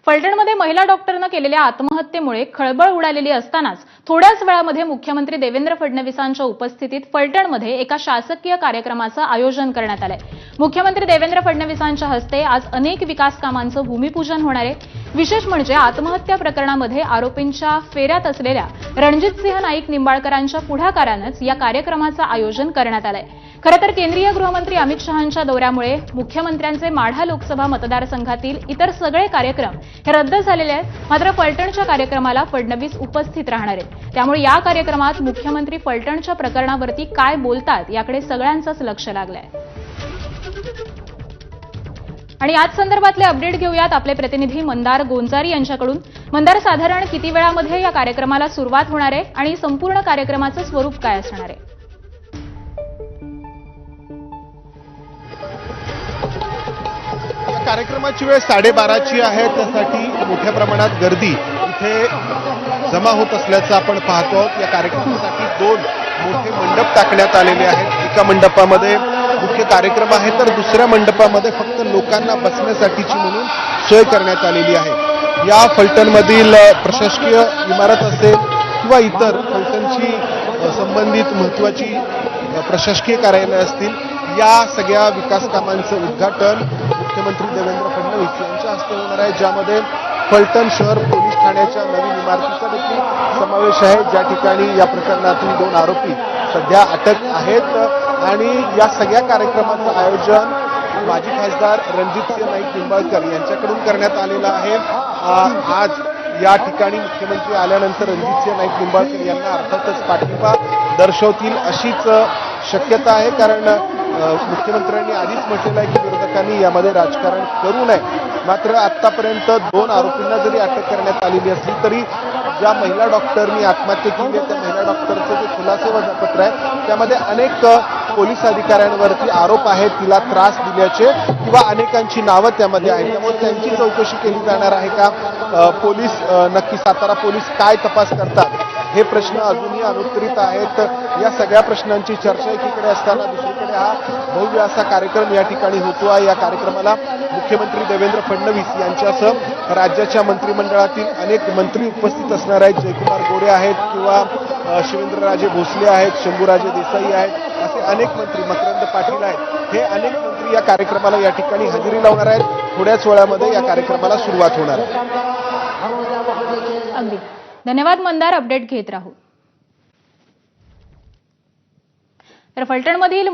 फलटणमध्ये महिला डॉक्टरनं केलेल्या आत्महत्येमुळे खळबळ उडालेली असतानाच थोड्याच वेळामध्ये मुख्यमंत्री देवेंद्र फडणवीसांच्या उपस्थितीत फलटणमध्ये एका शासकीय कार्यक्रमाचं आयोजन करण्यात आलंय। मुख्यमंत्री देवेंद्र फडणवीसांच्या हस्ते आज अनेक विकास कामांचं भूमिपूजन होणार आहे। विशेष म्हणजे आत्महत्या प्रकरणामध्ये आरोपींच्या फेऱ्यात असलेल्या रणजितसिंह नाईक निंबाळकरांच्या पुढाकारानंच या कार्यक्रमाचं आयोजन करण्यात आलंय। खरं तर केंद्रीय गृहमंत्री अमित शहांच्या दौऱ्यामुळे मुख्यमंत्र्यांचे माढा लोकसभा मतदारसंघातील इतर सगळे कार्यक्रम हे रद्द झालेले आहेत। मात्र फलटणच्या कार्यक्रमाला फडणवीस उपस्थित राहणार आहेत। त्यामुळे या कार्यक्रमात मुख्यमंत्री फलटणच्या प्रकरणावरती काय बोलतात याकडे सगळ्यांचंच लक्ष लागलंय। आणि याच संदर्भातले अपडेट घेऊयात आपले प्रतिनिधी मंदार गोंजारी यांच्याकडून। मंदार, साधारण किती वेळामध्ये या कार्यक्रमाला सुरुवात होणार आहे आणि संपूर्ण कार्यक्रमाचं स्वरूप काय असणार आहे? कार्यक्रमाची वेळ 12:30ची आहे। त्यासाठी मोठ्या प्रमाणात गर्दी इथे जमा होत असल्याचं आपण पाहतो आहोत। या कार्यक्रमासाठी 2 मोठे मंडप टाकण्यात आलेले आहेत। एका मंडपामध्ये मुख्य कार्यक्रम आहे तर दुसऱ्या मंडपामध्ये फक्त लोकांना बसण्यासाठीची म्हणून सोय करण्यात आलेली आहे। या फलटणमधील प्रशासकीय इमारत असेल किंवा इतर फलटणशी संबंधित महत्त्वाची प्रशासकीय कार्यालय असतील, या सगळ्या विकास कामांचं उद्घाटन मुख्यमंत्री देवेंद्र फडणवीस यांच्या हस्ते होणार आहे, ज्यामध्ये फलटण शहर पोलीस ठाण्याच्या नवीन इमारतीचा देखील समावेश आहे, ज्या ठिकाणी या प्रकरणातील 2 आरोपी सध्या अटक आहेत। आणि या सगळ्या कार्यक्रमाचं आयोजन माजी खासदार रणजितसिंह नाईक निंबाळकर यांच्याकडून करण्यात आलेलं आहे। आज या ठिकाणी मुख्यमंत्री आल्यानंतर रणजितसिंह नाईक निंबाळकर यांना अर्थातच पाठिंबा दर्शवतील अशीच शक्यता आहे, कारण मुख्यमंत्र्यांनी आधीच म्हटलेलं आहे की विरोधकांनी यामध्ये राजकारण करू नये। मात्र आतापर्यंत 2 आरोपींना जरी अटक करण्यात आलेली असली तरी ज्या महिला डॉक्टरनी आत्महत्या केली आहे त्या महिला डॉक्टरचं जे खुलासे वजापत्र आहे त्यामध्ये अनेक पोलीस अधिकाऱ्यांवरती आरोप आहेत, तिला त्रास दिल्याचे किंवा अनेकांची नावं त्यामध्ये आहेत। त्यामुळे त्यांची चौकशी केली जाणार आहे का? पोलीस नक्की सातारा पोलीस काय तपास करतात हे प्रश्न अजूनही अनुत्तरित आहेत। या सगळ्या प्रश्नांची चर्चा एकीकडे असताना दुसरीकडे हा भव्य असा कार्यक्रम या ठिकाणी होतो आहे। या कार्यक्रमाला मुख्यमंत्री देवेंद्र फडणवीस यांच्यासह राज्याच्या मंत्रिमंडळातील अनेक मंत्री उपस्थित असणार आहेत। जयकुमार गोरे आहेत किंवा शिवेंद्रराजे भोसले आहेत, शंभूराजे देसाई आहेत, असे अनेक मंत्री, मकरंद पाटील आहेत, हे अनेक मंत्री या कार्यक्रमाला या ठिकाणी हजेरी लावणार आहेत। थोड्याच वेळामध्ये या कार्यक्रमाला सुरुवात होणार आहे। अगदी धन्यवाद मंदार, अपडेट घेत राहू। तर फलटणमधील